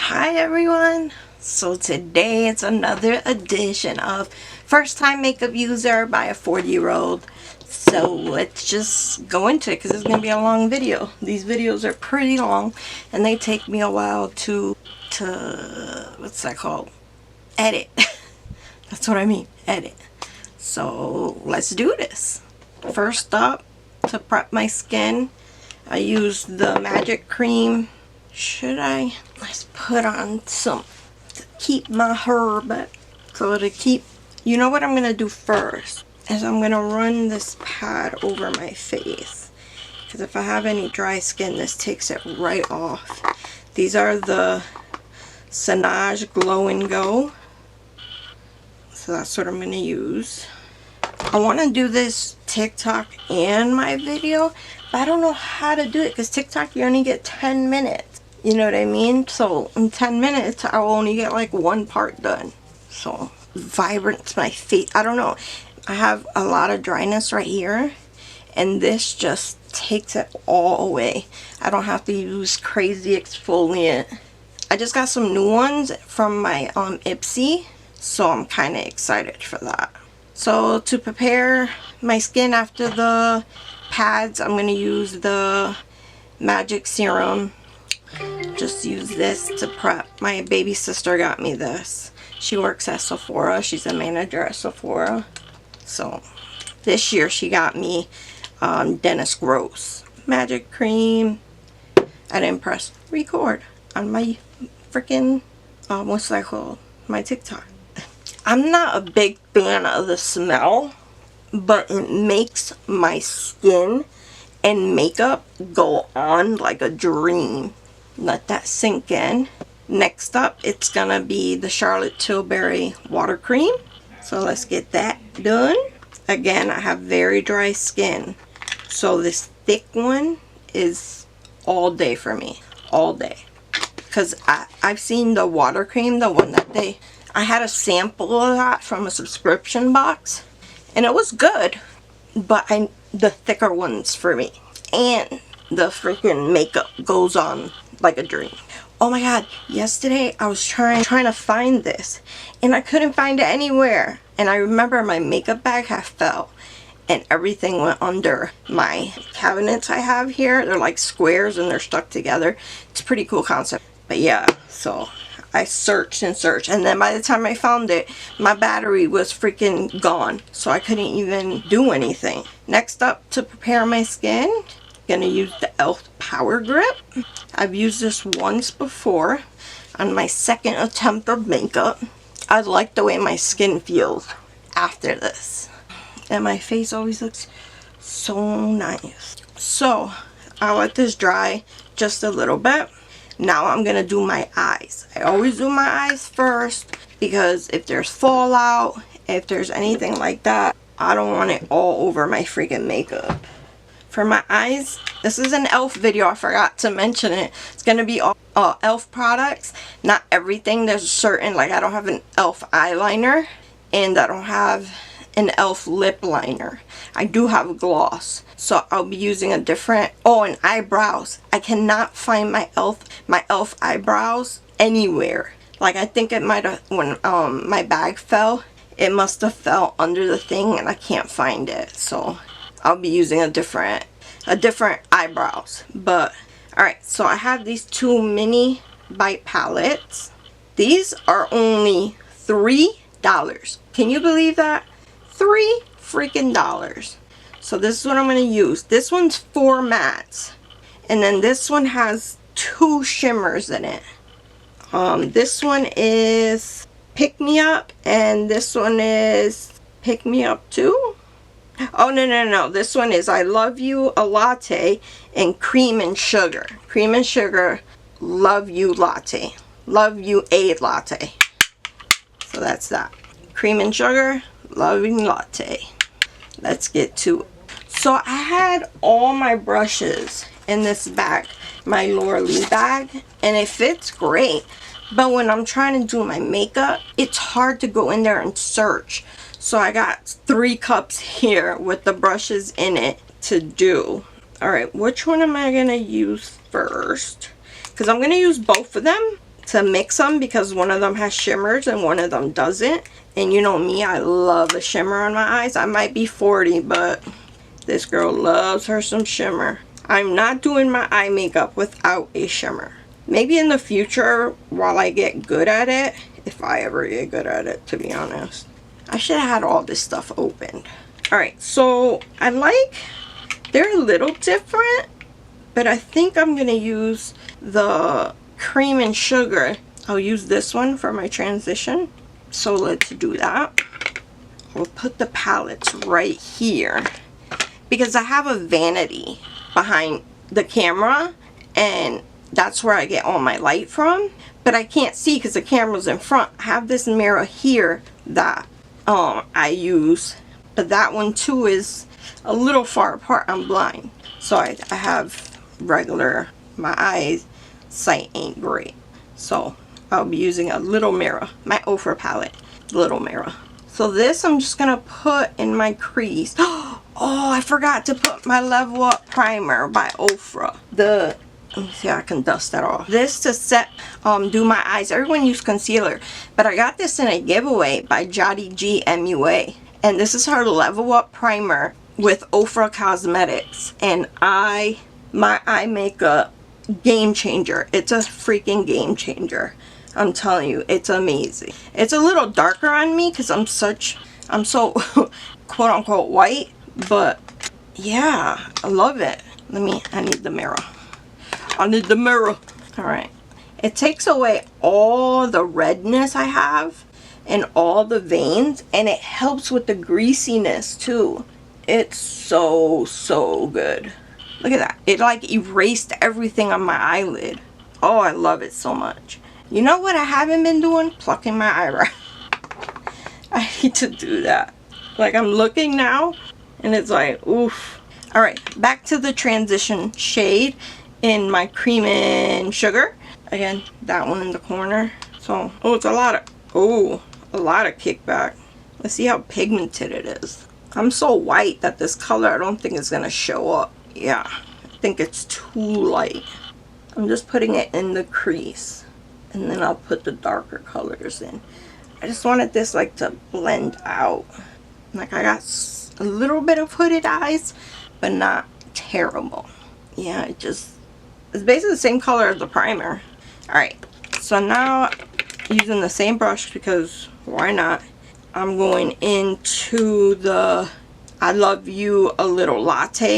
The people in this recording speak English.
Hi everyone, so today it's another edition of First Time Makeup User by a 40-year-old. So let's just go into it because it's going to be a long video. These videos are pretty long and they take me a while to what's that called? Edit. That's what I mean, edit. So let's do this. First up, to prep my skin, I used the Magic Cream. Let's put on some to keep my hair back. So to keep, you know what I'm going to do first is I'm going to run this pad over my face. Because if I have any dry skin, this takes it right off. These are the Sinage Glow and Go. So that's what I'm going to use. I want to do this TikTok and my video, but I don't know how to do it because TikTok you only get 10 minutes. You know what I mean? So in 10 minutes I will only get like one part done. So vibrant my face. I don't know. I have a lot of dryness right here and this just takes it all away. I don't have to use crazy exfoliant. I just got some new ones from my Ipsy, so I'm kind of excited for that. So to prepare my skin after the pads, I'm going to use the Magic Serum. Just use this to prep. My baby sister got me this. She works at Sephora. She's a manager at Sephora. So this year she got me Dennis Gross Magic Cream. I didn't press record on my freaking what's that called? My TikTok. I'm not a big fan of the smell, but it makes my skin and makeup go on like a dream. Let that sink in. Next up, it's gonna be the Charlotte Tilbury water cream. So let's get that done. Again, I have very dry skin, so this thick one is all day for me, all day. Because I've seen the water cream, the one that I had a sample of that from a subscription box, and it was good, but the thicker ones for me. And the freaking makeup goes on like a dream. Oh my god, yesterday I was trying to find this and I couldn't find it anywhere. And I remember my makeup bag had fell and everything went under my cabinets I have here. They're like squares and they're stuck together. It's a pretty cool concept. But yeah, so I searched and searched, and then by the time I found it, my battery was freaking gone, so I couldn't even do anything. Next up, to prepare my skin, I'm gonna use the E.L.F Power Grip. I've used this once before on my second attempt of makeup. I like the way my skin feels after this, and my face always looks so nice. So I'll let this dry just a little bit. Now I'm gonna do my eyes. I always do my eyes first because if there's fallout, if there's anything like that, I don't want it all over my freaking makeup. For my eyes, this is an E.L.F video. I forgot to mention it. It's gonna be all E.L.F products. Not everything. There's certain, like I don't have an E.L.F eyeliner and I don't have an E.L.F lip liner. I do have a gloss, so I'll be using a different. Oh, and eyebrows. I cannot find my E.L.F eyebrows anywhere. Like I think it might have, when my bag fell, it must have fell under the thing and I can't find it. So I'll be using a different eyebrows. But alright, so I have these two mini bite palettes. These are only $3. Can you believe that? $3 freaking dollars. So this is what I'm going to use. This one's 4 mattes, and then this one has 2 shimmers in it. This one is Pick Me Up, and this one is Pick Me Up too. Oh no, this one is I Love You a Latte and Cream and Sugar. Cream and Sugar, Love You Latte. Love You a Latte. So that's that. Cream and Sugar, Loving Latte. Let's get to it. So I had all my brushes in this bag, my Laura Lee bag, and it fits great. But when I'm trying to do my makeup, it's hard to go in there and search. So I got 3 cups here with the brushes in it to do. Alright, which one am I going to use first? Because I'm going to use both of them to mix them because one of them has shimmers and one of them doesn't. And you know me, I love a shimmer on my eyes. I might be 40, but this girl loves her some shimmer. I'm not doing my eye makeup without a shimmer. Maybe in the future while I get good at it, if I ever get good at it, to be honest. I should have had all this stuff opened. Alright, so they're a little different, but I think I'm going to use the cream and sugar. I'll use this one for my transition. So let's do that. We'll put the palettes right here because I have a vanity behind the camera and that's where I get all my light from, but I can't see because the camera's in front. I have this mirror here that I use, but that one too is a little far apart. I'm blind, so I have regular, my eyesight ain't great, so I'll be using a little mirror, my OFRA palette, little mirror. So this I'm just gonna put in my crease. Oh, I forgot to put my Level Up primer by OFRA. Let me see if I can dust that off. This to set, do my eyes. Everyone use concealer, but I got this in a giveaway by Jody G MUA. And this is her Level Up primer with OFRA Cosmetics. And my eye makeup, game changer. It's a freaking game changer. I'm telling you, it's amazing. It's a little darker on me because I'm so quote unquote white, but yeah, I love it. I need the mirror. I need the mirror. Alright. It takes away all the redness I have and all the veins, and it helps with the greasiness too. It's so good. Look at that. It like erased everything on my eyelid. Oh, I love it so much. You know what I haven't been doing? Plucking my eyebrow. I need to do that. Like I'm looking now and it's like, oof. Alright, back to the transition shade in my cream and sugar. Again, that one in the corner. So, it's a lot of kickback. Let's see how pigmented it is. I'm so white that this color I don't think is going to show up. Yeah, I think it's too light. I'm just putting it in the crease. And then I'll put the darker colors in. I just wanted this like to blend out. Like I got a little bit of hooded eyes, but not terrible. Yeah, it's basically the same color as the primer. Alright, so now using the same brush because why not? I'm going into the I Love You a Little Latte